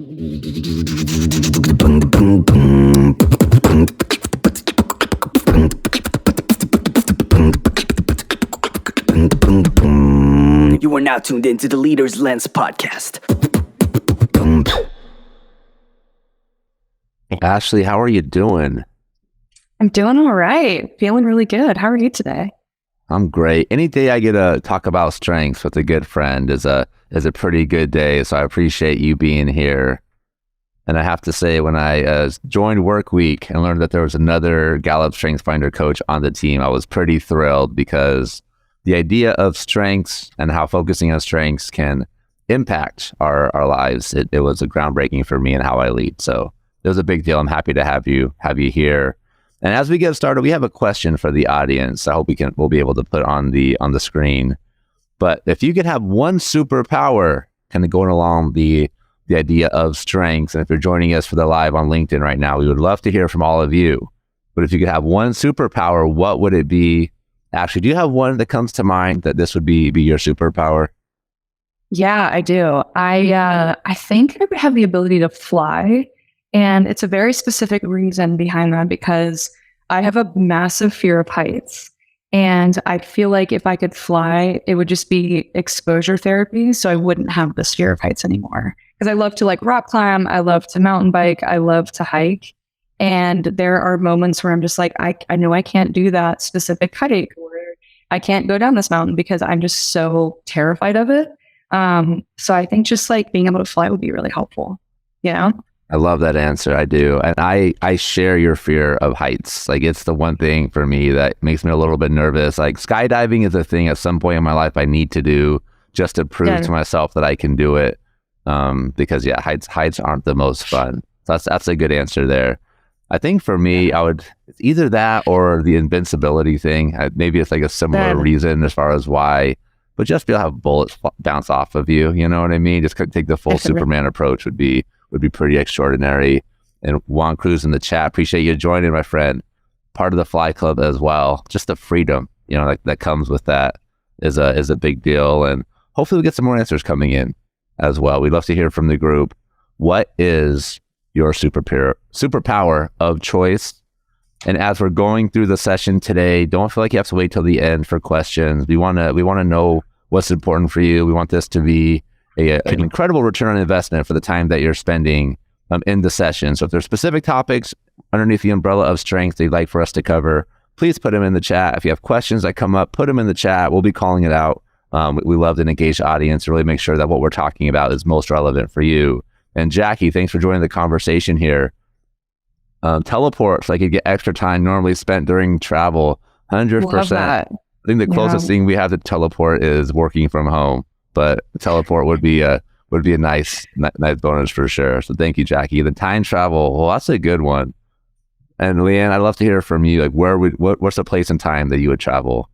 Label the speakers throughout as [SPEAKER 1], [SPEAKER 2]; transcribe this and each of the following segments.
[SPEAKER 1] You are now tuned into the Leader's Lens podcast.
[SPEAKER 2] Ashley, how are you doing?
[SPEAKER 3] I'm doing all right. Feeling really good. How are you today?
[SPEAKER 2] I'm great. Any day I get to talk about strengths with a good friend is a pretty good day. So I appreciate you being here. And I have to say, when I joined Work Week and learned that there was another Gallup Strengths Finder coach on the team, I was pretty thrilled because the idea of strengths and how focusing on strengths can impact our lives, it was a groundbreaking for me and how I lead. So it was a big deal. I'm happy to have you here. And as we get started, we have a question for the audience. I hope we'll be able to put on the screen. But if you could have one superpower, kind of going along the idea of strengths, and if you're joining us for the live on LinkedIn right now, we would love to hear from all of you. But if you could have one superpower, what would it be? Actually, do you have one that comes to mind that this would be your superpower?
[SPEAKER 3] Yeah, I do. I think I would have the ability to fly. And it's a very specific reason behind that because I have a massive fear of heights. And I feel like if I could fly, it would just be exposure therapy. So I wouldn't have this fear of heights anymore. Because I love to rock climb. I love to mountain bike. I love to hike. And there are moments where I'm just like, I know I can't do that specific hike, or I can't go down this mountain because I'm just so terrified of it. So I think just being able to fly would be really helpful. You know?
[SPEAKER 2] I love that answer. I do. And I share your fear of heights. It's the one thing for me that makes me a little bit nervous. Skydiving is a thing at some point in my life I need to do just to prove to myself that I can do it. Because heights aren't the most fun. So that's a good answer there. I think for me, it's either that or the invincibility thing. Maybe it's a similar reason as far as why, but just be able to have bullets bounce off of you. You know what I mean? Just take the full Superman approach would be pretty extraordinary. And Juan Cruz in the chat, appreciate you joining, my friend. Part of the Fly Club as well. Just the freedom, that comes with that is a big deal. And hopefully we get some more answers coming in as well. We'd love to hear from the group. What is your superpower of choice? And as we're going through the session today, don't feel like you have to wait till the end for questions. We want to know what's important for you. We want this to be an incredible return on investment for the time that you're spending in the session. So if there's specific topics underneath the umbrella of strength that you'd like for us to cover, please put them in the chat. If you have questions that come up, put them in the chat. We'll be calling it out. We love to engage the audience to really make sure that what we're talking about is most relevant for you. And Jackie, thanks for joining the conversation here. Teleports, I could get extra time normally spent during travel. 100%. I think the closest thing we have to teleport is working from home, but teleport would be a nice bonus for sure. So thank you, Jackie. The time travel, well, that's a good one. And Leanne, I'd love to hear from you. What's the place and time that you would travel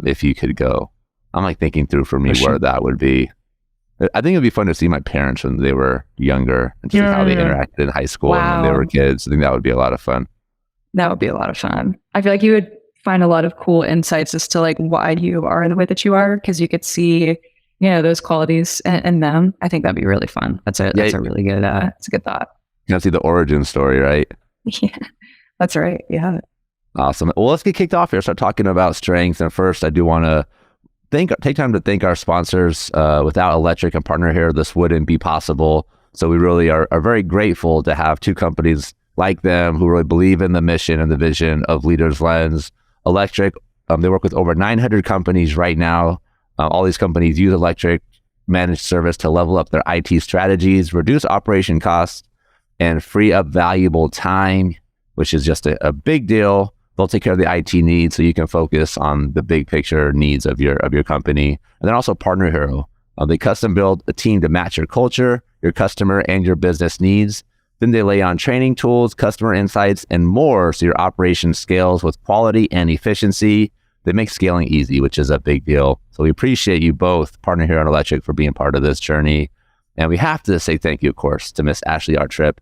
[SPEAKER 2] if you could go? I'm thinking through for me where that would be. I think it'd be fun to see my parents when they were younger and see how they interacted in high school and when they were kids. I think that would be a lot of fun.
[SPEAKER 3] That would be a lot of fun. I feel like you would find a lot of cool insights as to why you are the way that you are, because you could see, those qualities in them. I think that'd be really fun. That's a really good, it's a good thought.
[SPEAKER 2] You can see the origin story, right?
[SPEAKER 3] Yeah, that's right. Yeah.
[SPEAKER 2] Awesome. Well, let's get kicked off here. Start talking about strengths. And first, I do want to take time to thank our sponsors. Without Electric and Partner here, this wouldn't be possible. So we really are very grateful to have two companies like them who really believe in the mission and the vision of Leader's Lens. Electric, they work with over 900 companies right now. All these companies use Electric managed service to level up their IT strategies, reduce operation costs, and free up valuable time, which is just a big deal. They'll take care of the IT needs so you can focus on the big picture needs of your company. And then also Partner Hero. They custom build a team to match your culture, your customer, and your business needs. Then they lay on training tools, customer insights, and more so your operation scales with quality and efficiency. They make scaling easy, which is a big deal. So we appreciate you both, Partner Hero and Electric, for being part of this journey. And we have to say thank you, of course, to Miss Ashley Artrip,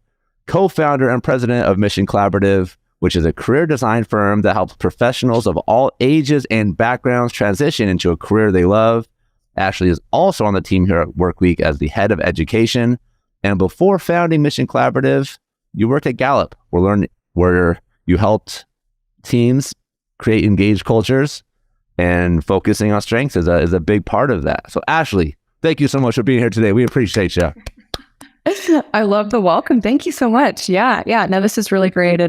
[SPEAKER 2] co-founder and president of Mission Collaborative, which is a career design firm that helps professionals of all ages and backgrounds transition into a career they love. Ashley is also on the team here at Workweek as the head of education And before founding Mission Collaborative, you worked at Gallup, where you helped teams create engaged cultures, and focusing on strengths is a big part of that. So Ashley, thank you so much for being here today. We appreciate you.
[SPEAKER 3] I love the welcome. Thank you so much. Yeah. No, this is really great.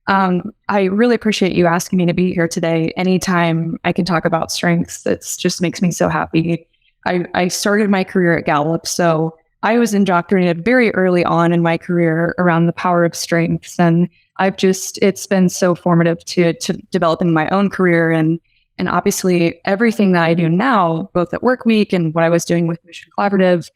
[SPEAKER 3] I really appreciate you asking me to be here today. Anytime I can talk about strengths, it just makes me so happy. I started my career at Gallup, so I was indoctrinated very early on in my career around the power of strengths. And it's been so formative to developing my own career. And obviously everything that I do now, both at Work Week and what I was doing with Mission Collaborative,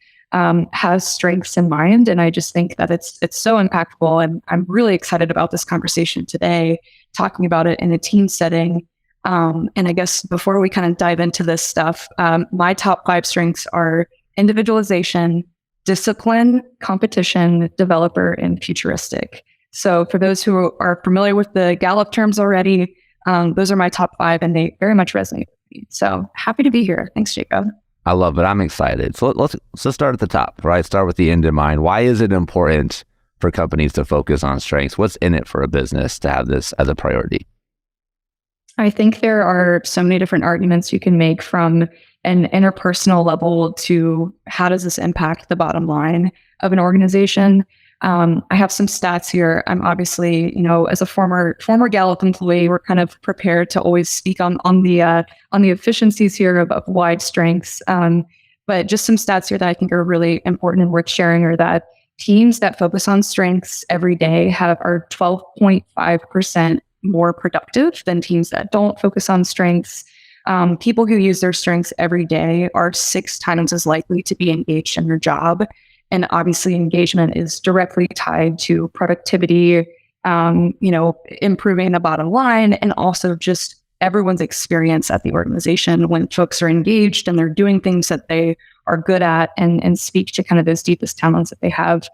[SPEAKER 3] has strengths in mind. And I just think that it's so impactful. And I'm really excited about this conversation today, talking about it in a team setting. And I guess before we kind of dive into this stuff, my top 5 strengths are individualization, discipline, competition, developer, and futuristic. So for those who are familiar with the Gallup terms already, those are my top 5, and they very much resonate with me. So happy to be here. Thanks, Jacob.
[SPEAKER 2] I love it. I'm excited. So let's start at the top, right? Start with the end in mind. Why is it important for companies to focus on strengths? What's in it for a business to have this as a priority?
[SPEAKER 3] I think there are so many different arguments you can make, from an interpersonal level to how does this impact the bottom line of an organization. I have some stats here. I'm obviously, as a former Gallup employee, we're kind of prepared to always speak on the efficiencies here of wide strengths. But just some stats here that I think are really important and worth sharing are that teams that focus on strengths every day are 12.5% more productive than teams that don't focus on strengths. People who use their strengths every day are 6 times as likely to be engaged in their job. And obviously engagement is directly tied to productivity, improving the bottom line, and also just everyone's experience at the organization. When folks are engaged and they're doing things that they are good at and speak to kind of those deepest talents that they have,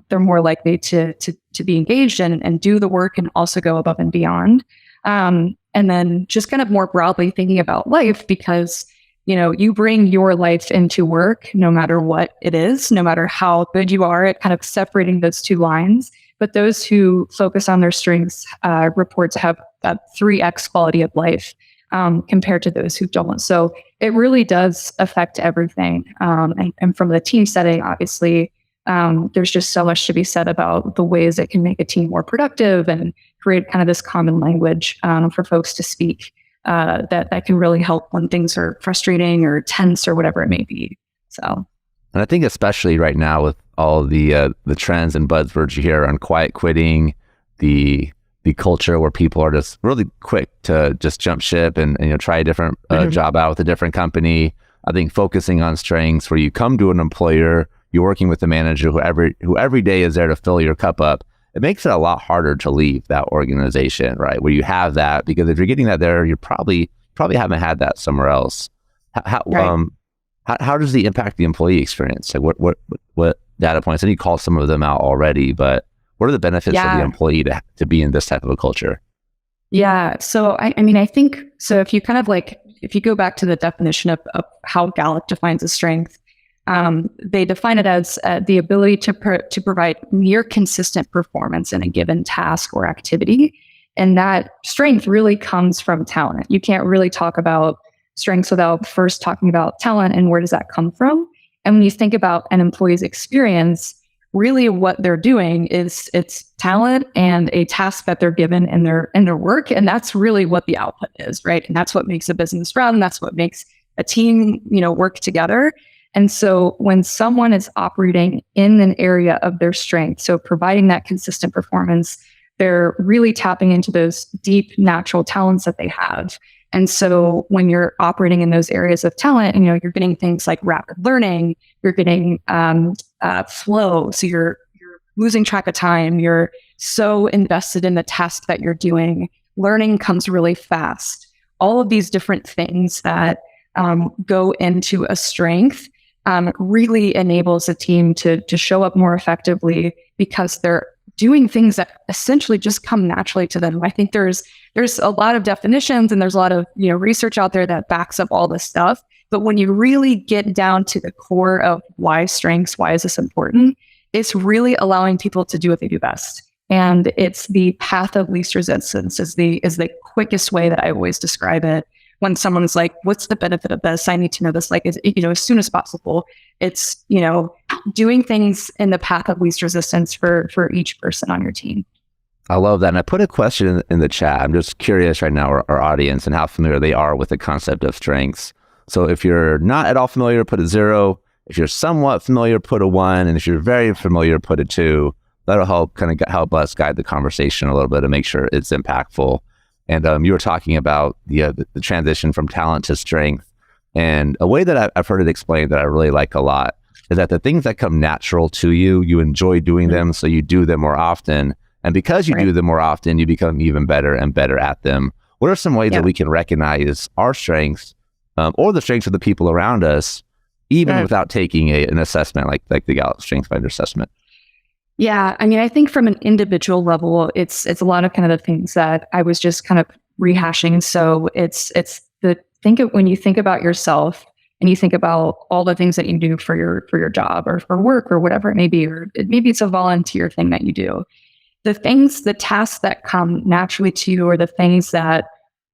[SPEAKER 3] they're more likely to be engaged and do the work and also go above and beyond. And then just kind of more broadly thinking about life, because you bring your life into work, no matter what it is, no matter how good you are at kind of separating those two lines. But those who focus on their strengths report to have that 3x quality of life compared to those who don't. So it really does affect everything. And from the team setting, obviously, there's just so much to be said about the ways it can make a team more productive and create kind of this common language for folks to speak. That can really help when things are frustrating or tense or whatever it may be. So,
[SPEAKER 2] and I think especially right now with all the trends and buzzwords you hear on quiet quitting, the culture where people are just really quick to just jump ship and try a different job out with a different company. I think focusing on strengths, where you come to an employer, you're working with a manager who every day is there to fill your cup up. It makes it a lot harder to leave that organization, right? Where you have that, because if you're getting that there, you probably haven't had that somewhere else. How does it impact the employee experience? Like what data points? And you call some of them out already, but what are the benefits for the employee to be in this type of a culture?
[SPEAKER 3] Yeah. So I think so. If you go back to the definition of how Gallup defines a strength, they define it as the ability to provide near consistent performance in a given task or activity. And that strength really comes from talent. You can't really talk about strengths without first talking about talent and where does that come from. And when you think about an employee's experience, really what they're doing is it's talent and a task that they're given in their work. And that's really what the output is, right? And that's what makes a business run. That's what makes a team, work together. And so when someone is operating in an area of their strength, so providing that consistent performance, they're really tapping into those deep natural talents that they have. And so when you're operating in those areas of talent, you're getting things like rapid learning, you're getting flow. So you're losing track of time. You're so invested in the task that you're doing. Learning comes really fast. All of these different things that go into a strength really enables a team to show up more effectively, because they're doing things that essentially just come naturally to them. I think there's a lot of definitions and there's a lot of research out there that backs up all this stuff. But when you really get down to the core of why strengths, why is this important, it's really allowing people to do what they do best. And it's the path of least resistance is the quickest way that I always describe it. When someone's like, what's the benefit of this? I need to know this, like, as soon as possible. It's, doing things in the path of least resistance for each person on your team.
[SPEAKER 2] I love that. And I put a question in the chat. I'm just curious right now, our audience, and how familiar they are with the concept of strengths. So if you're not at all familiar, put a 0. If you're somewhat familiar, put a 1. And if you're very familiar, put a 2. That'll help us guide the conversation a little bit to make sure it's impactful. And you were talking about the transition from talent to strength. And a way that I've heard it explained that I really like a lot is that the things that come natural to you, you enjoy doing them, so you do them more often. And because you do them more often, you become even better and better at them. What are some ways that we can recognize our strengths or the strengths of the people around us, even without taking an assessment like the Gallup Strengths Finder assessment?
[SPEAKER 3] Yeah, I mean, I think from an individual level, it's a lot of kind of the things that I was just kind of rehashing. So when you think about yourself and you think about all the things that you do for your job or for work or whatever it may be, or maybe it's a volunteer thing that you do. The tasks that come naturally to you, or the things that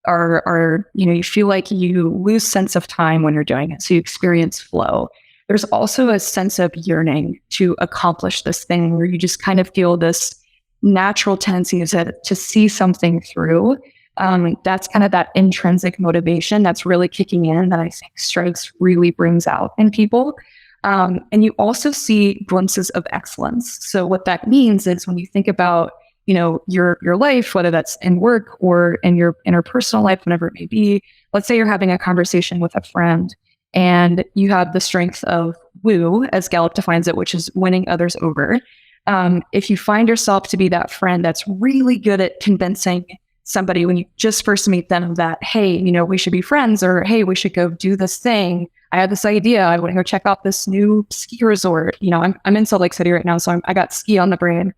[SPEAKER 3] are you feel like you lose sense of time when you're doing it. So you experience flow. There's also a sense of yearning to accomplish this thing where you just kind of feel this natural tendency to see something through. That's kind of that intrinsic motivation that's really kicking in that I think strengths really brings out in people. And you also see glimpses of excellence. So what that means is when you think about, your life, whether that's in work or in your interpersonal life, whenever it may be, let's say you're having a conversation with a friend and you have the strength of woo, as Gallup defines it, which is winning others over. If you find yourself to be that friend that's really good at convincing somebody when you just first meet them that, hey, we should be friends, or hey, we should go do this thing. I have this idea. I want to go check out this new ski resort. I'm in Salt Lake City right now, so I got ski on the brain.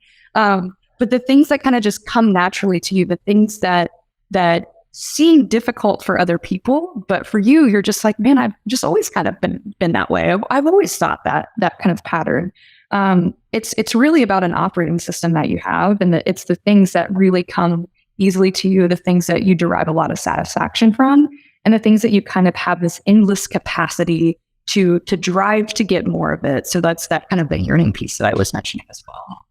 [SPEAKER 3] But the things that kind of just come naturally to you, the things that seem difficult for other people, but for you, you're just like, man, I've just always kind of been that way. I've always thought that kind of pattern. It's really about an operating system that you have, and it's the things that really come easily to you, the things that you derive a lot of satisfaction from, and the things that you kind of have this endless capacity to drive to get more of it. So that's that kind of the yearning piece that I was mentioning as well.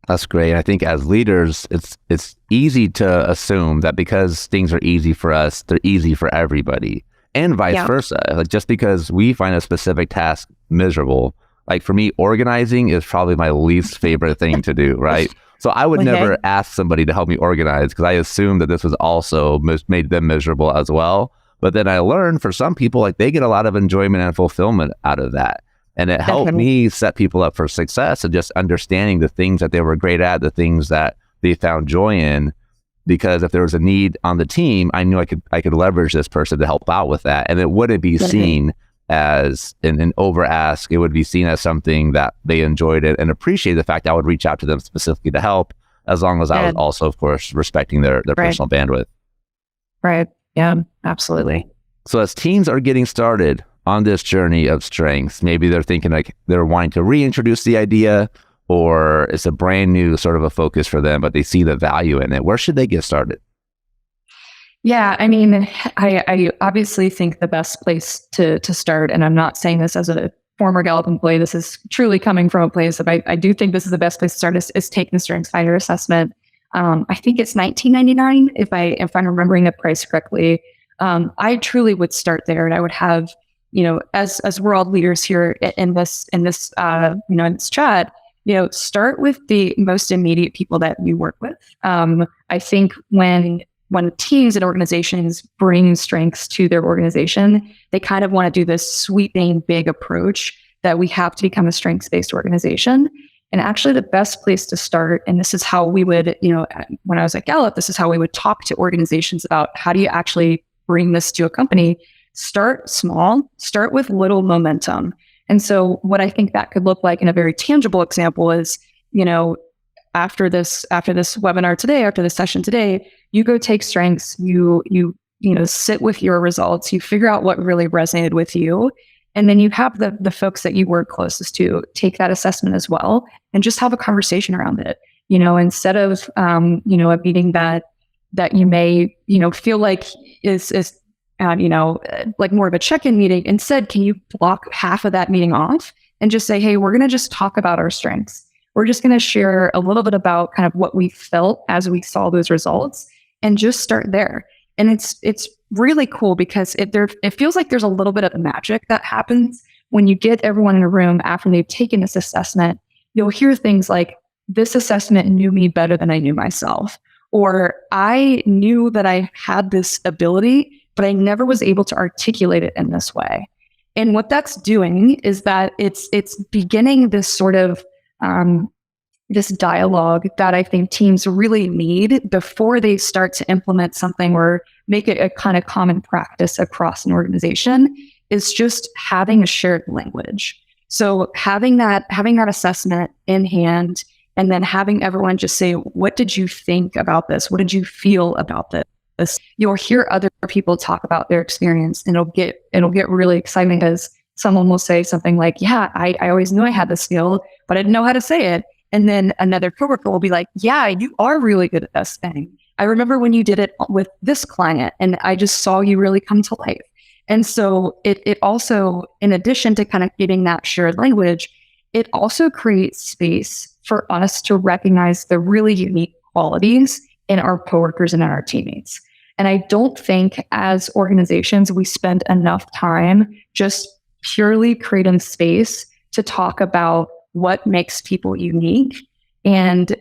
[SPEAKER 2] That's great. I think as leaders, it's easy to assume that because things are easy for us, they're easy for everybody, and vice versa. Like, just because we find a specific task miserable, like for me, organizing is probably my least favorite thing to do, right? So I would never ask somebody to help me organize because I assumed that this was also made them miserable as well. But then I learned for some people, like, they get a lot of enjoyment and fulfillment out of that. And it helped me set people up for success and just understanding the things that they were great at, the things that they found joy in. Because if there was a need on the team, I knew I could leverage this person to help out with that. And it wouldn't be seen as an over ask. It would be seen as something that they enjoyed it and appreciate the fact I would reach out to them specifically to help, as long as I was also, of course, respecting their personal bandwidth.
[SPEAKER 3] Right. Yeah, absolutely.
[SPEAKER 2] So as teams are getting started on this journey of strengths, maybe they're thinking like they're wanting to reintroduce the idea, or it's a brand new sort of a focus for them, but they see the value in it. Where should they get started?
[SPEAKER 3] Yeah, I mean, I obviously think the best place to start, and I'm not saying this as a former Gallup employee, this is truly coming from a place of I do think this is the best place to start is take the Strengths Finder assessment. I think it's $19.99 if I'm remembering the price correctly. I truly would start there, and I would have, as we're all leaders here in this in this chat, start with the most immediate people that you work with. I think when teams and organizations bring strengths to their organization, they kind of want to do this sweeping big approach that we have to become a strengths-based organization. And actually the best place to start, and this is how we would, when I was at Gallup, this is how we would talk to organizations about how do you actually bring this to a company. Start small, start with little momentum. And so what I think that could look like in a very tangible example is, after this webinar today, after this session today, you go take strengths, you sit with your results, you figure out what really resonated with you, And then you have the folks that you work closest to take that assessment as well and just have a conversation around it. Instead of, a meeting that you may, feel like is like more of a check-in meeting. Instead, can you block half of that meeting off and just say, hey, we're going to just talk about our strengths. We're just going to share a little bit about kind of what we felt as we saw those results and just start there. And it's really cool because it feels like there's a little bit of magic that happens when you get everyone in a room after they've taken this assessment. You'll hear things like, this assessment knew me better than I knew myself, or I knew that I had this ability, but I never was able to articulate it in this way. And what that's doing is that it's beginning this sort of this dialogue that I think teams really need before they start to implement something or make it a kind of common practice across an organization, is just having a shared language. So having that assessment in hand, and then having everyone just say, what did you think about this? What did you feel about this? You'll hear other people talk about their experience, and it'll get really exciting because someone will say something like, yeah, I always knew I had the skill, but I didn't know how to say it. And then another coworker will be like, yeah, you are really good at this thing. I remember when you did it with this client, and I just saw you really come to life. And so it also, in addition to kind of getting that shared language, it also creates space for us to recognize the really unique qualities in our coworkers and in our teammates. And I don't think as organizations, we spend enough time just purely creating space to talk about what makes people unique and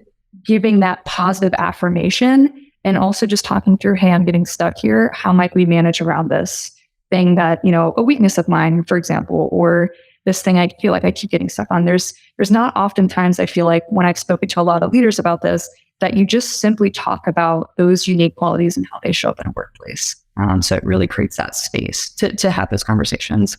[SPEAKER 3] giving that positive affirmation, and also just talking through, hey, I'm getting stuck here. How might we manage around this thing that, a weakness of mine, for example, or this thing I feel like I keep getting stuck on. There's not oftentimes, I feel like, when I've spoken to a lot of leaders about this, that you just simply talk about those unique qualities and how they show up in a workplace. So it really creates that space to have those conversations.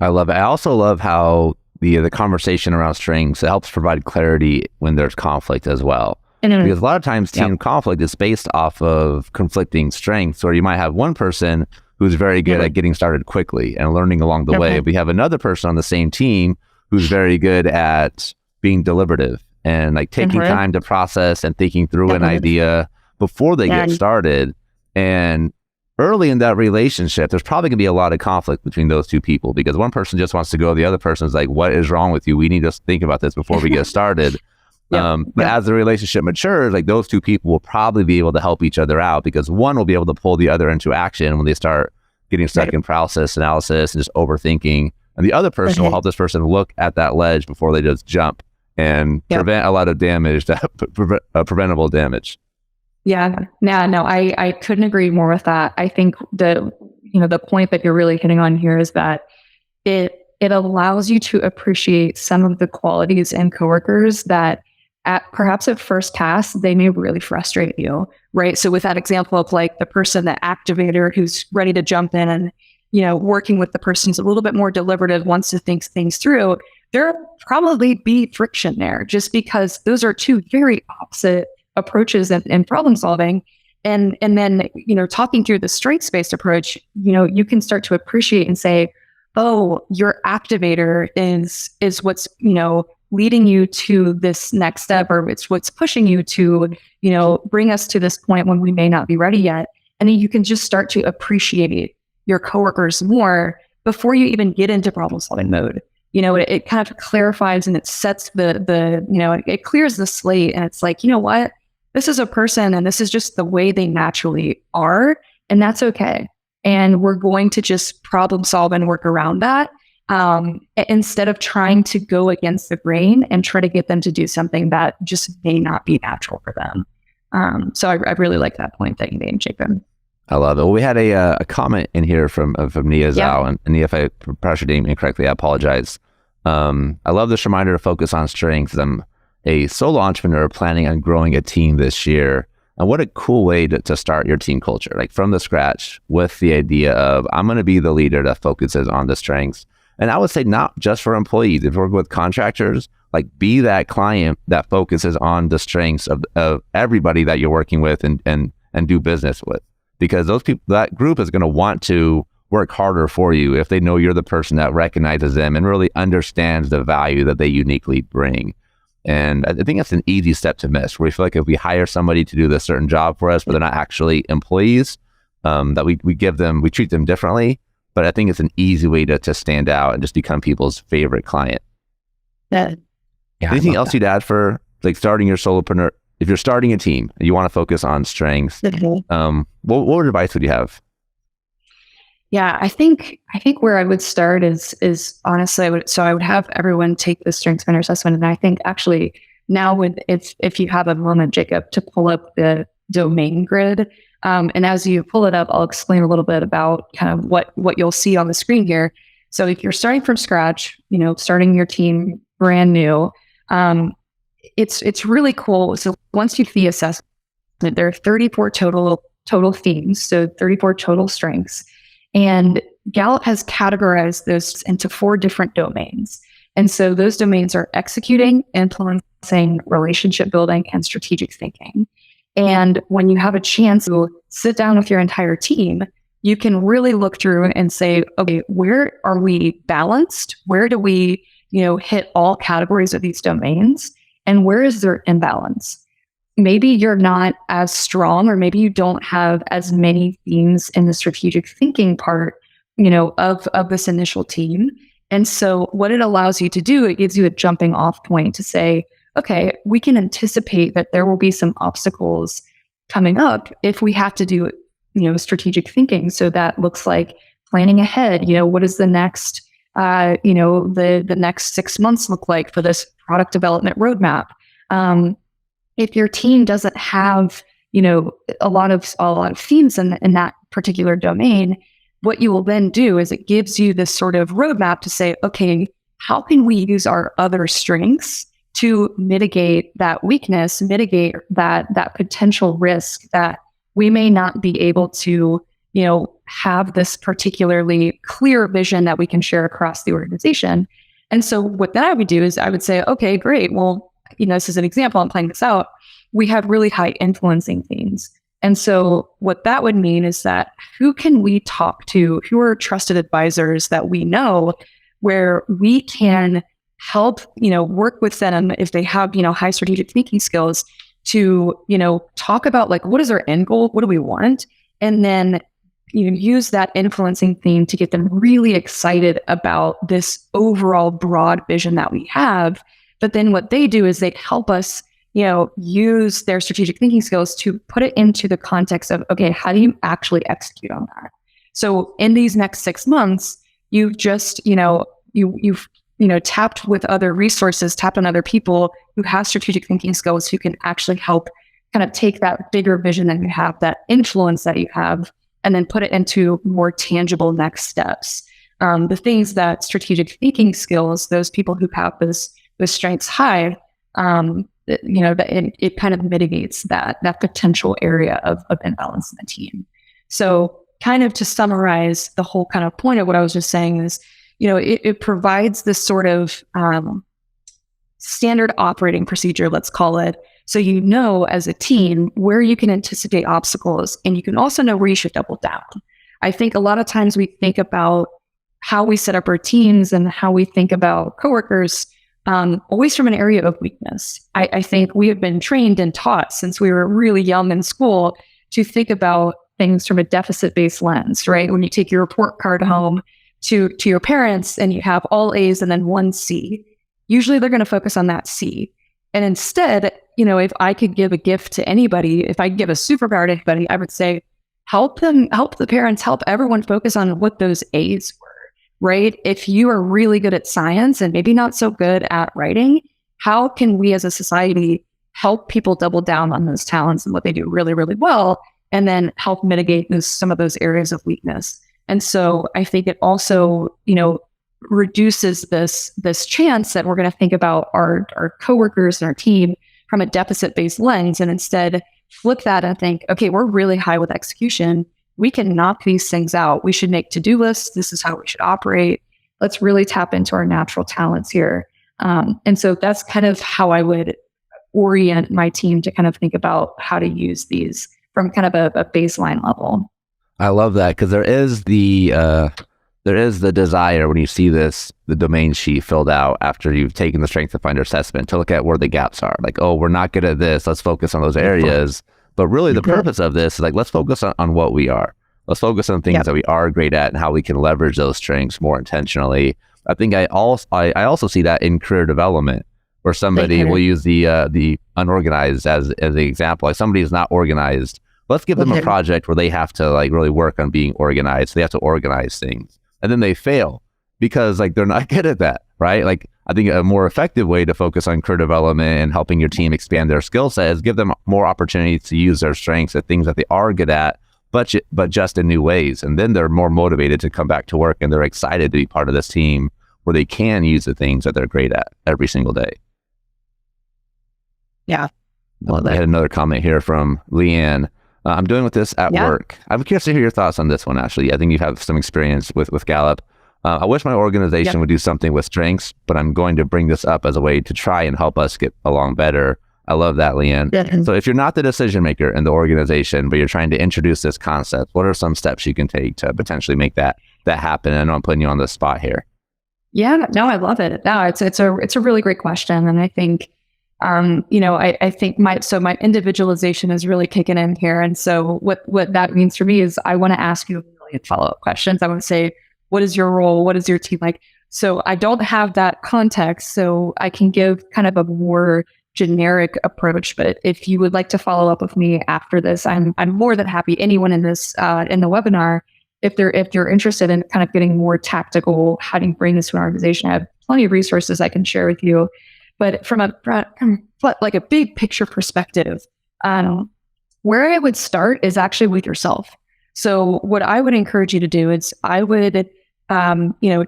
[SPEAKER 2] I love it. I also love how the conversation around strengths, it helps provide clarity when there's conflict as well. Because a lot of times team conflict is based off of conflicting strengths, or you might have one person who's very good at getting started quickly and learning along the way. We have another person on the same team who's very good at being deliberative and like taking time to process and thinking through an idea before they get started. And early in that relationship, there's probably gonna be a lot of conflict between those two people, because one person just wants to go, the other person's like, what is wrong with you? We need to think about this before we get started. But as the relationship matures, like, those two people will probably be able to help each other out, because one will be able to pull the other into action when they start getting stuck in process analysis and just overthinking. And the other person will help this person look at that ledge before they just jump and prevent a lot of damage, preventable damage.
[SPEAKER 3] Yeah, no, I couldn't agree more with that. I think the point that you're really hitting on here is that it allows you to appreciate some of the qualities in coworkers that perhaps at first pass, they may really frustrate you, right? So with that example of like the person, the activator who's ready to jump in and, working with the person who's a little bit more deliberative, wants to think things through, there'll probably be friction there, just because those are two very opposite approaches in problem solving. And then, talking through the strengths-based approach, you can start to appreciate and say, oh, your activator is what's, leading you to this next step, or it's what's pushing you to, bring us to this point when we may not be ready yet. And then you can just start to appreciate your coworkers more before you even get into problem solving mode. It kind of clarifies and it sets it clears the slate, and it's like, you know what? This is a person, and this is just the way they naturally are, and that's okay. And we're going to just problem solve and work around that, instead of trying to go against the grain and try to get them to do something that just may not be natural for them. So I really like that point that you made, Jacob.
[SPEAKER 2] I love it. Well, we had a comment in here from Nia Zhao, and Nia, if I pronounced your name incorrectly, I apologize. I love this reminder to focus on strengths. I'm a solo entrepreneur planning on growing a team this year. And what a cool way to start your team culture, like from the scratch, with the idea of, I'm going to be the leader that focuses on the strengths. And I would say not just for employees. If you work with contractors, like, be that client that focuses on the strengths of everybody that you're working with and do business with. Because those people, that group is going to want to work harder for you if they know you're the person that recognizes them and really understands the value that they uniquely bring. And I think that's an easy step to miss, where we feel like if we hire somebody to do this certain job for us, but they're not actually employees, that we treat them differently. But I think it's an easy way to stand out and just become people's favorite client.
[SPEAKER 3] Yeah,
[SPEAKER 2] anything else you'd add for like starting your solopreneur? If you're starting a team and you want to focus on strengths, what advice would you have?
[SPEAKER 3] Yeah, I think where I would start is honestly, I would have everyone take the StrengthsFinder assessment, and I think actually now if you have a moment, Jacob, to pull up the domain grid, and as you pull it up, I'll explain a little bit about kind of what you'll see on the screen here. So if you're starting from scratch, starting your team brand new, it's really cool. So once you fee assessment, there are 34 total themes, so 34 total strengths. And Gallup has categorized those into 4 different domains. And so those domains are executing, influencing, relationship building, and strategic thinking. And when you have a chance to sit down with your entire team, you can really look through and say, okay, where are we balanced? Where do we, hit all categories of these domains? And where is there imbalance? Maybe you're not as strong, or maybe you don't have as many themes in the strategic thinking part, of this initial team. And so what it allows you to do, it gives you a jumping off point to say, okay, we can anticipate that there will be some obstacles coming up if we have to do, strategic thinking. So that looks like planning ahead. What is the next, the next 6 months look like for this product development roadmap? If your team doesn't have, a lot of themes in that particular domain, what you will then do is it gives you this sort of roadmap to say, okay, how can we use our other strengths to mitigate that weakness, mitigate that potential risk that we may not be able to, have this particularly clear vision that we can share across the organization. And so what then I would do is I would say, okay, great. Well, this is an example, I'm playing this out. We have really high influencing themes. And so what that would mean is that who can we talk to, who are trusted advisors that we know, where we can help, work with them if they have, high strategic thinking skills to, talk about like, what is our end goal? What do we want? And then use that influencing theme to get them really excited about this overall broad vision that we have. But then what they do is they help us, use their strategic thinking skills to put it into the context of, okay, how do you actually execute on that? So in these next 6 months, you've just, you've tapped with other resources, tapped on other people who have strategic thinking skills who can actually help kind of take that bigger vision that you have, that influence that you have, and then put it into more tangible next steps. The things that strategic thinking skills, those people who have those strengths high, it kind of mitigates that potential area of imbalance in the team. So kind of to summarize the whole kind of point of what I was just saying is, it provides this sort of standard operating procedure, let's call it. So as a team where you can anticipate obstacles, and you can also know where you should double down. I think a lot of times we think about how we set up our teams and how we think about coworkers always from an area of weakness. I think we have been trained and taught since we were really young in school to think about things from a deficit-based lens, right? When you take your report card home to your parents and you have all A's and then 1 C, usually they're going to focus on that C. And instead, if I could give a gift to anybody, if I could give a superpower to anybody, I would say, help the parents, help everyone focus on what those A's were. Right? If you are really good at science and maybe not so good at writing, how can we as a society help people double down on those talents and what they do really, really well, and then help mitigate some of those areas of weakness? And so I think it also, reduces this chance that we're going to think about our coworkers and our team from a deficit-based lens, and instead flip that and think, okay, we're really high with execution. We can knock these things out. We should make to-do lists. This is how we should operate. Let's really tap into our natural talents here. And so that's kind of how I would orient my team to kind of think about how to use these from kind of a baseline level.
[SPEAKER 2] I love that because there is the desire when you see the domain sheet filled out after you've taken the Strengths of Finder assessment to look at where the gaps are. Like, oh, we're not good at this. Let's focus on those areas. But really the purpose of this is like, let's focus on what we are. Let's focus on things that we are great at and how we can leverage those strengths more intentionally. I think I also see that in career development where somebody will use the unorganized as the example. Like somebody is not organized. Let's give them a project where they have to like really work on being organized. So they have to organize things. And then they fail because like they're not good at that, right? Like I think a more effective way to focus on career development and helping your team expand their skill set is give them more opportunities to use their strengths at things that they are good at, but just in new ways. And then they're more motivated to come back to work and they're excited to be part of this team where they can use the things that they're great at every single day.
[SPEAKER 3] Yeah.
[SPEAKER 2] I had another comment here from Leanne. I'm doing with this at work. I'm curious to hear your thoughts on this one, Ashley. I think you have some experience with Gallup. I wish my organization would do something with strengths, but I'm going to bring this up as a way to try and help us get along better. I love that, Leanne. So if you're not the decision maker in the organization, but you're trying to introduce this concept, what are some steps you can take to potentially make that happen? I know I'm putting you on the spot here.
[SPEAKER 3] Yeah, no, I love it. No, it's a really great question. And I think I think my individualization is really kicking in here. And so what that means for me is I want to ask you a million follow-up questions. I want to say, what is your role? What is your team like? So I don't have that context, so I can give kind of a more generic approach. But if you would like to follow up with me after this, I'm more than happy. Anyone in this in the webinar, if you're interested in kind of getting more tactical, how do you bring this to an organization? I have plenty of resources I can share with you. But from a big picture perspective, where I would start is actually with yourself. So what I would encourage you to do is I would,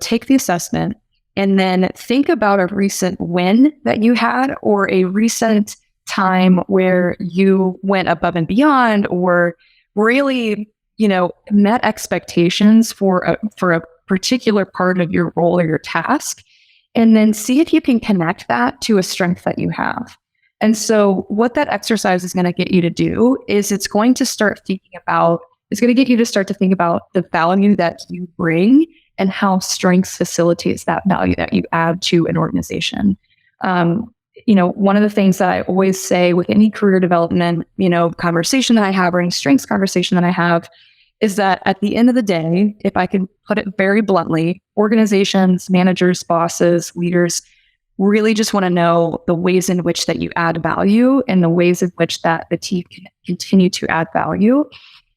[SPEAKER 3] take the assessment and then think about a recent win that you had or a recent time where you went above and beyond or really, met expectations for a particular part of your role or your task. And then see if you can connect that to a strength that you have. And so what that exercise is going to get you to do is it's going to get you to start to think about the value that you bring and how strengths facilitates that value that you add to an organization. One of the things that I always say with any career development, conversation that I have or any strengths conversation that I have is that at the end of the day, if I can put it very bluntly, organizations, managers, bosses, leaders really just want to know the ways in which that you add value and the ways in which that the team can continue to add value.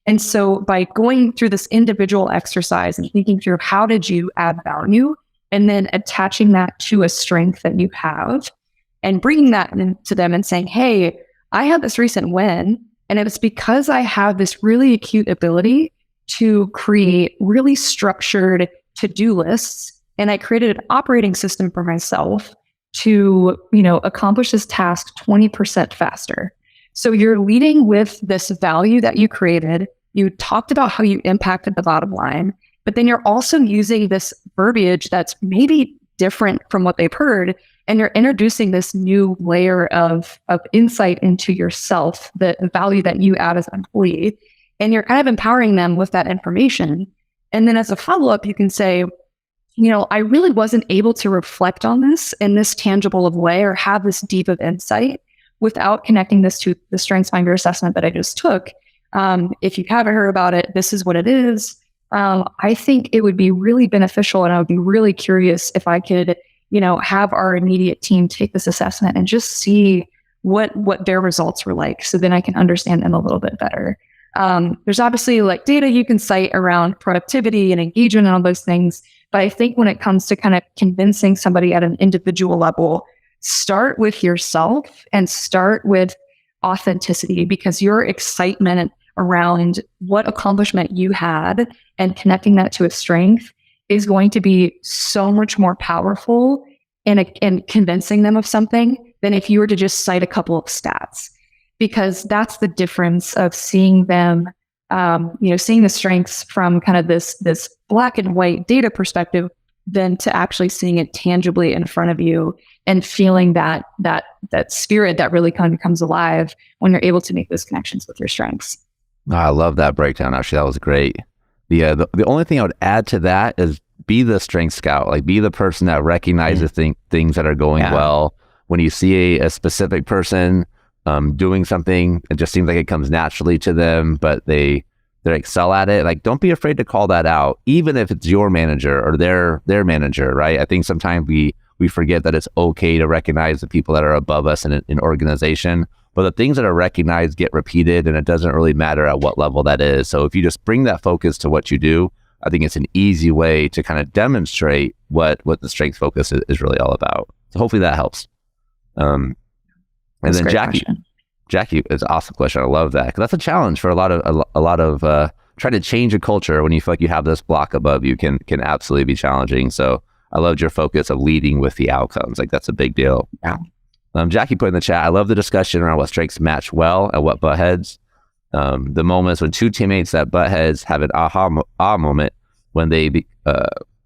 [SPEAKER 3] And so by going through this individual exercise and thinking through how did you add value and then attaching that to a strength that you have and bringing that to them and saying, hey, I had this recent win and it's because I have this really acute ability to create really structured to-do lists. And I created an operating system for myself to, accomplish this task 20% faster. So you're leading with this value that you created. You talked about how you impacted the bottom line, but then you're also using this verbiage that's maybe different from what they've heard. And you're introducing this new layer of insight into yourself, the value that you add as an employee. And you're kind of empowering them with that information. And then as a follow-up, you can say, I really wasn't able to reflect on this in this tangible of way or have this deep of insight without connecting this to the StrengthsFinder assessment that I just took. If you haven't heard about it, this is what it is. I think it would be really beneficial and I would be really curious if I could, have our immediate team take this assessment and just see what their results were like. So then I can understand them a little bit better. There's obviously data you can cite around productivity and engagement and all those things. But I think when it comes to kind of convincing somebody at an individual level, start with yourself and start with authenticity because your excitement around what accomplishment you had and connecting that to a strength is going to be so much more powerful in convincing them of something than if you were to just cite a couple of stats. Because that's the difference of seeing them, seeing the strengths from kind of this black and white data perspective, than to actually seeing it tangibly in front of you and feeling that spirit that really kind of comes alive when you're able to make those connections with your strengths.
[SPEAKER 2] Oh, I love that breakdown. Actually, that was great. The only thing I would add to that is be the strength scout. Like, be the person that recognizes things that are going well. When you see a specific person doing something, it just seems like it comes naturally to them, but they excel at it. Like, don't be afraid to call that out, even if it's your manager or their manager, right? I think sometimes we forget that it's okay to recognize the people that are above us in an organization. But the things that are recognized get repeated, and it doesn't really matter at what level that is. So if you just bring that focus to what you do, I think it's an easy way to kind of demonstrate what the strength focus is really all about. So hopefully that helps. And
[SPEAKER 3] That's
[SPEAKER 2] then Jackie, it's an awesome question. I love that, because that's a challenge for a lot of trying to change a culture when you feel like you have this block above you can absolutely be challenging. So I loved your focus of leading with the outcomes. Like, that's a big deal.
[SPEAKER 3] Yeah.
[SPEAKER 2] Jackie put in the chat, I love the discussion around what strengths match well and what butt heads. The moments when two teammates that butt heads have an aha moment when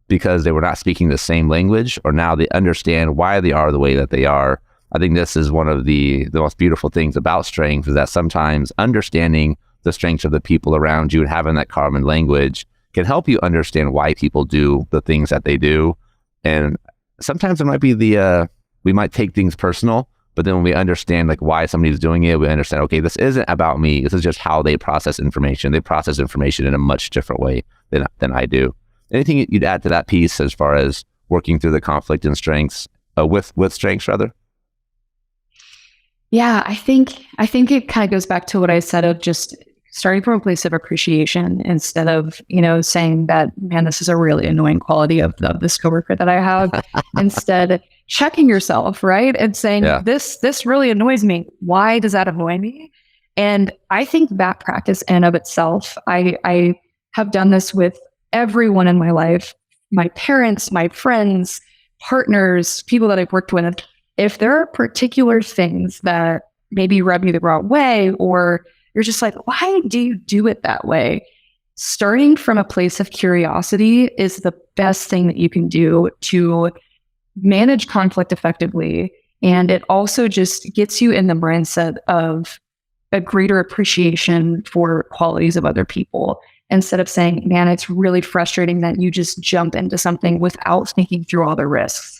[SPEAKER 2] because they were not speaking the same language, or now they understand why they are the way that they are. I think this is one of the most beautiful things about strength, is that sometimes understanding the strengths of the people around you and having that common language can help you understand why people do the things that they do. And sometimes it might be we might take things personal, but then when we understand like why somebody's doing it, we understand, okay, this isn't about me. This is just how they process information. They process information in a much different way than I do. Anything you'd add to that piece as far as working through the conflict and strengths, with strengths rather?
[SPEAKER 3] Yeah, I think it kind of goes back to what I said of just starting from a place of appreciation instead of, saying that, man, this is a really annoying quality of this coworker that I have. Instead, checking yourself, right? And saying, this really annoys me. Why does that annoy me? And I think that practice in of itself, I have done this with everyone in my life, my parents, my friends, partners, people that I've worked with. If there are particular things that maybe rub you the wrong way, or you're just like, why do you do it that way? Starting from a place of curiosity is the best thing that you can do to manage conflict effectively. And it also just gets you in the mindset of a greater appreciation for qualities of other people, instead of saying, man, it's really frustrating that you just jump into something without thinking through all the risks.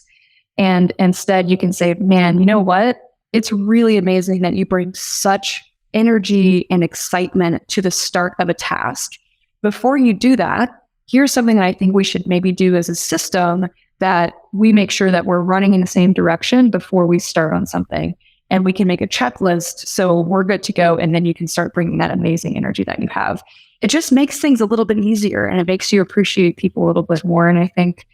[SPEAKER 3] And instead you can say, man, you know what? It's really amazing that you bring such energy and excitement to the start of a task. Before you do that, here's something that I think we should maybe do as a system, that we make sure that we're running in the same direction before we start on something. And we can make a checklist so we're good to go. And then you can start bringing that amazing energy that you have. It just makes things a little bit easier, and it makes you appreciate people a little bit more. And I think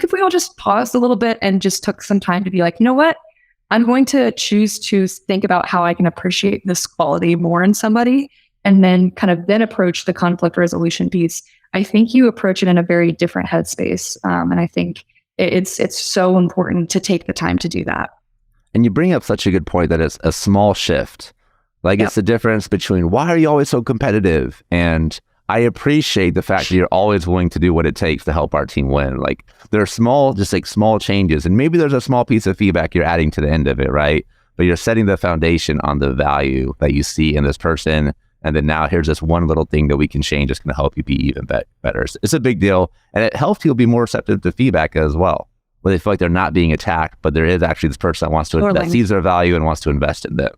[SPEAKER 3] if we all just paused a little bit and just took some time to be like, you know what? I'm going to choose to think about how I can appreciate this quality more in somebody, and then then approach the conflict resolution piece. I think you approach it in a very different headspace. And I think it's so important to take the time to do that.
[SPEAKER 2] And you bring up such a good point that it's a small shift. Like, it's the difference between, why are you always so competitive? And I appreciate the fact that you're always willing to do what it takes to help our team win. Like, there are small changes, and maybe there's a small piece of feedback you're adding to the end of it, right? But you're setting the foundation on the value that you see in this person. And then now here's this one little thing that we can change that's going to help you be even better. It's a big deal. And it helps people be more receptive to feedback as well, where they feel like they're not being attacked, but there is actually this person that wants to, that sees their value and wants to invest in them.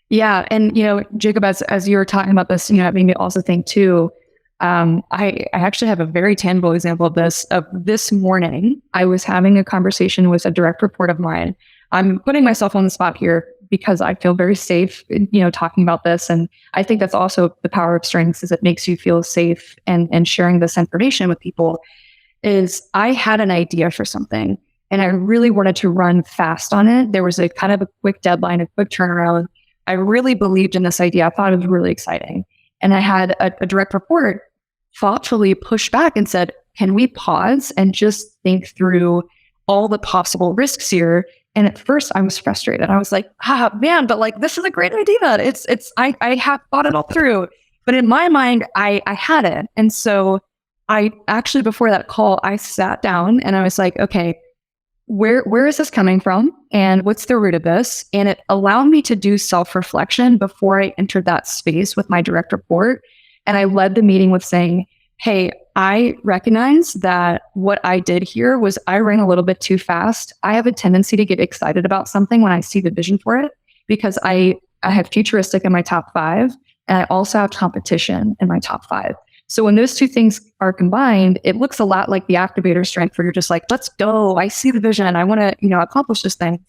[SPEAKER 3] Yeah. And, Jacob, as you were talking about this, it made me also think too, I actually have a very tangible example of this. Of this morning, I was having a conversation with a direct report of mine. I'm putting myself on the spot here because I feel very safe, talking about this. And I think that's also the power of strengths, is it makes you feel safe, and sharing this information with people. Is I had an idea for something, and I really wanted to run fast on it. There was a kind of a quick deadline, a quick turnaround. I really believed in this idea. I thought it was really exciting. And I had a direct report thoughtfully push back and said, can we pause and just think through all the possible risks here? And at first I was frustrated. I was like, man, but like, this is a great idea. I have thought it all through. But in my mind, I had it. And so I actually, before that call, I sat down and I was like, okay, where is this coming from? And what's the root of this? And it allowed me to do self-reflection before I entered that space with my direct report. And I led the meeting with saying, hey, I recognize that what I did here was I ran a little bit too fast. I have a tendency to get excited about something when I see the vision for it, because I have futuristic in my top 5, and I also have competition in my top 5. So when those two things are combined, it looks a lot like the activator strength, where you're just like, let's go. I see the vision. I want to, accomplish this thing.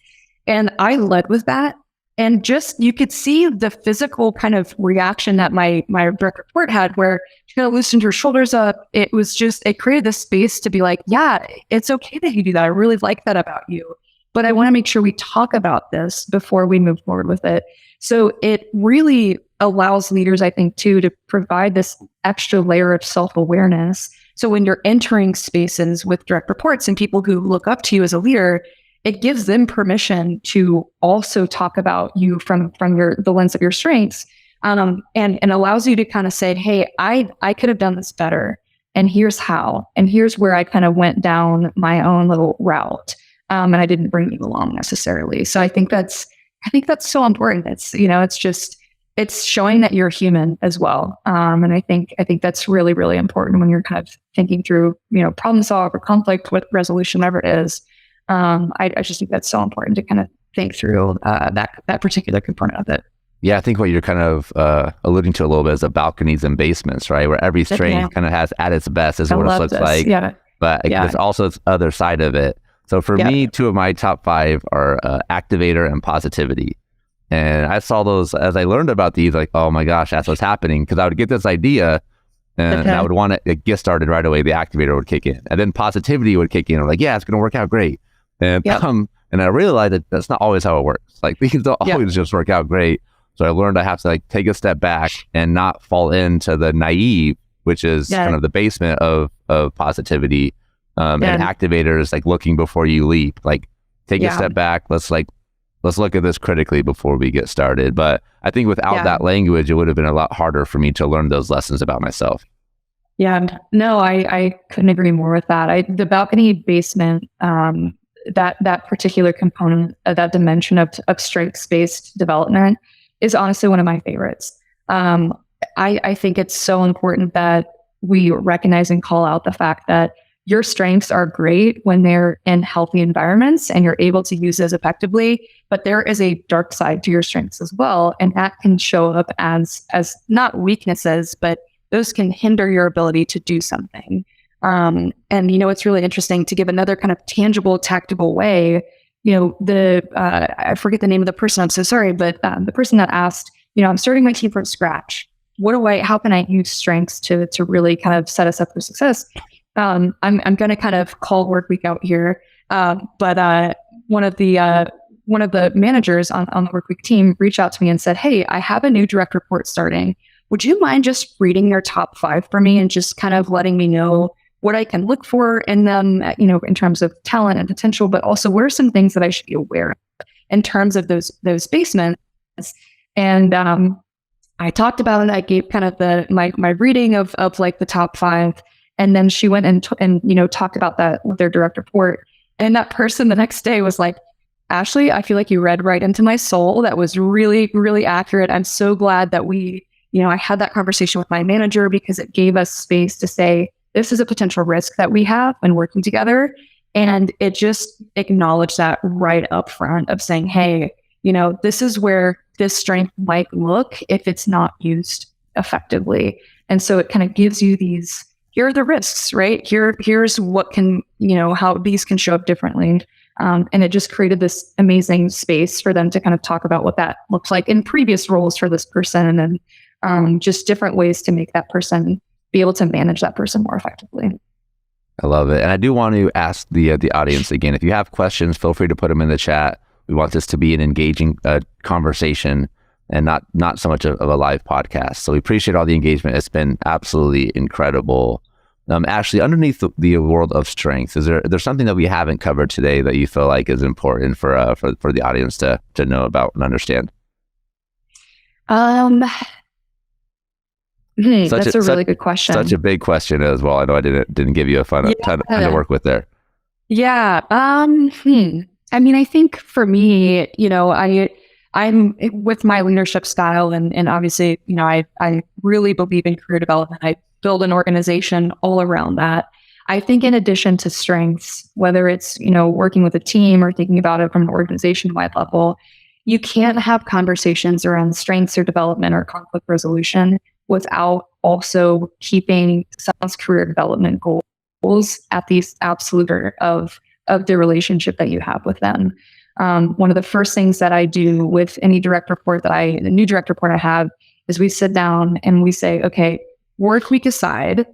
[SPEAKER 3] And I led with that. And just, you could see the physical kind of reaction that my direct report had, where she kind of loosened her shoulders up. It created this space to be like, yeah, it's okay that you do that. I really like that about you. But I want to make sure we talk about this before we move forward with it. So it really allows leaders, I think, too, to provide this extra layer of self-awareness. So when you're entering spaces with direct reports and people who look up to you as a leader, it gives them permission to also talk about you from the lens of your strengths, and allows you to kind of say, hey, I could have done this better, and here's how, and here's where I kind of went down my own little route, and I didn't bring you along necessarily. So I think that's so important. It's showing that you're human as well, and I think that's really, really important when you're kind of thinking through problem solve or conflict with resolution, whatever it is. I just think that's so important to kind of think through that particular component of it.
[SPEAKER 2] Yeah, I think what you're kind of alluding to a little bit is the balconies and basements, right? Where every strength kind of has at its best is what it looks like. Yeah. But there's also this other side of it. So for me, 2 of my top 5 are activator and positivity. And I saw those as I learned about these, like, oh my gosh, that's what's happening. Because I would get this idea and I would want to get started right away. The activator would kick in. And then positivity would kick in. I'm like, yeah, it's going to work out great. And and I realized that that's not always how it works. Like, things don't always just work out great. So I learned I have to take a step back and not fall into the naive, which is kind of the basement of positivity. And activators, like looking before you leap, like take a step back. Let's look at this critically before we get started. But I think without that language, it would have been a lot harder for me to learn those lessons about myself.
[SPEAKER 3] Yeah, no, I couldn't agree more with that. The balcony basement, that particular component, that dimension of strengths-based development is honestly one of my favorites. I think it's so important that we recognize and call out the fact that your strengths are great when they're in healthy environments and you're able to use those effectively, but there is a dark side to your strengths as well. And that can show up as not weaknesses, but those can hinder your ability to do something. And, it's really interesting to give another kind of tangible, tactical way. I forget the name of the person, I'm so sorry, but the person that asked, I'm starting my team from scratch. How can I use strengths to really kind of set us up for success? I'm going to kind of call work week out here. But one of the managers on the work week team reached out to me and said, hey, I have a new direct report starting. Would you mind just reading their top 5 for me and just kind of letting me know what I can look for in them, in terms of talent and potential, but also what are some things that I should be aware of in terms of those basements? And I talked about it. I gave kind of my reading of like the top 5. And then she went and talked about that with their direct report. And that person the next day was like, Ashley, I feel like you read right into my soul. That was really, really accurate. I'm so glad that I had that conversation with my manager, because it gave us space to say, this is a potential risk that we have when working together. And it just acknowledged that right up front of saying, hey, this is where this strength might look if it's not used effectively. And so it kind of gives you here are the risks, right? Here's what can, how these can show up differently. And it just created this amazing space for them to kind of talk about what that looks like in previous roles for this person, and then just different ways to make that person be able to manage that person more effectively.
[SPEAKER 2] I love it. And I do want to ask the audience again, if you have questions, feel free to put them in the chat. We want this to be an engaging conversation and not so much of a live podcast. So we appreciate all the engagement. It's been absolutely incredible. Ashley, underneath the world of strengths, is there something that we haven't covered today that you feel like is important for the audience to know about and understand? That's a really good question. Such a big question as well. I know I didn't give you a ton to work with there.
[SPEAKER 3] Yeah. I mean, I think for me, I'm with my leadership style and obviously, I really believe in career development. I build an organization all around that. I think in addition to strengths, whether it's, working with a team or thinking about it from an organization-wide level, you can't have conversations around strengths or development or conflict resolution without also keeping someone's career development goals at the absolute of the relationship that you have with them. One of the first things that I do with any the new direct report I have, is we sit down and we say, okay, work week aside,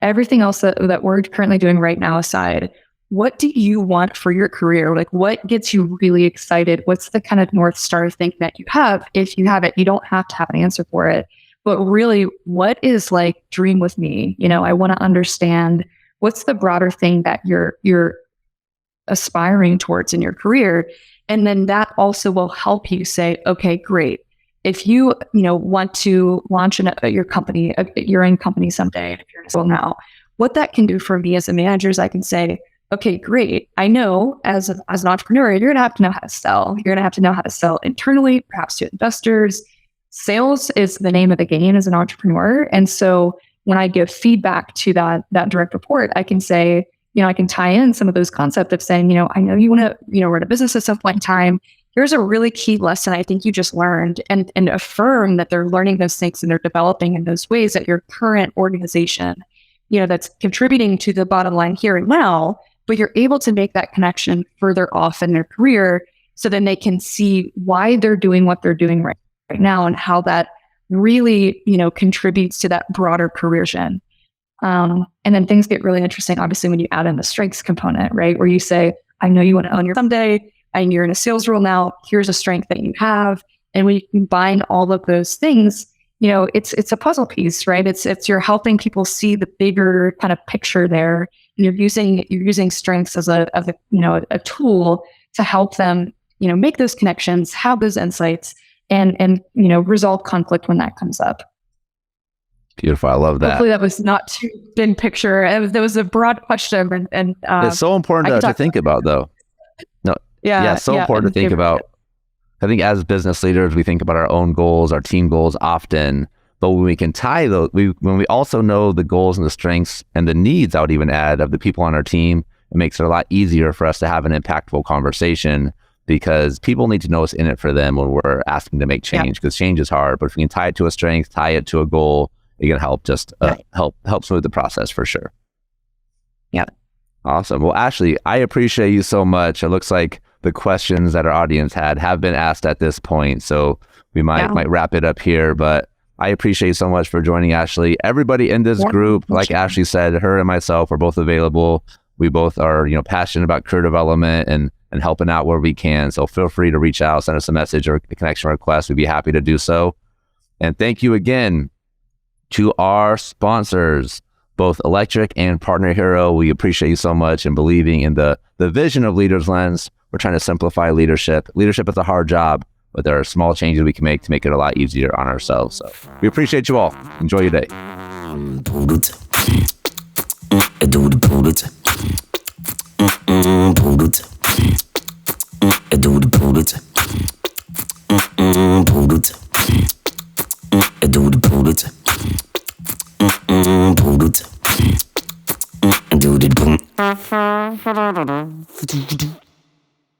[SPEAKER 3] everything else that we're currently doing right now aside, what do you want for your career? Like, what gets you really excited? What's the kind of North Star thing that you have? If you have it, you don't have to have an answer for it. But really, what is like dream with me? I want to understand what's the broader thing that you're aspiring towards in your career. And then that also will help you say, okay, great. If you, want to launch your company, your own company someday, if you're still now, what that can do for me as a manager is I can say, okay, great. I know as an entrepreneur, you're going to have to know how to sell. You're going to have to know how to sell internally, perhaps to investors. Sales is the name of the game as an entrepreneur. And so when I give feedback to that direct report, I can say, I can tie in some of those concepts of saying, I know you want to, run a business at some point in time. Here's a really key lesson I think you just learned, and affirm that they're learning those things and they're developing in those ways at your current organization, that's contributing to the bottom line here and now, but you're able to make that connection further off in their career so then they can see why they're doing what they're doing right now and how that really, contributes to that broader career vision. And then things get really interesting, obviously, when you add in the strengths component, right? Where you say, I know you want to own your someday, and you're in a sales role now, here's a strength that you have. And when you combine all of those things, it's a puzzle piece, right? It's you're helping people see the bigger kind of picture there. And you're using strengths as a tool to help them, make those connections, have those insights, and resolve conflict when that comes up.
[SPEAKER 2] Beautiful. I love that.
[SPEAKER 3] Hopefully that was not too big picture. That was a broad question, and
[SPEAKER 2] it's so important to think about, though. No, so important to think about. I think as business leaders, we think about our own goals, our team goals often, but when we can tie those, when we also know the goals and the strengths and the needs, I would even add, of the people on our team, it makes it a lot easier for us to have an impactful conversation, because people need to know what's in it for them when we're asking to make change, because change is hard. But if we can tie it to a strength, tie it to a goal, it can help help smooth the process for sure.
[SPEAKER 3] Yeah.
[SPEAKER 2] Awesome. Well, Ashley, I appreciate you so much. It looks like the questions that our audience have been asked at this point, so we might wrap it up here. But I appreciate you so much for joining, Ashley. Everybody in this group, like Ashley said, her and myself are both available. We both are, passionate about career development and helping out where we can. So feel free to reach out, send us a message or a connection request. We'd be happy to do so. And thank you again to our sponsors, both Electric and Partner Hero. We appreciate you so much and believing in the vision of Leaders Lens. We're trying to simplify leadership. Leadership is a hard job, but there are small changes we can make to make it a lot easier on ourselves. So we appreciate you all. Enjoy your day. Do it.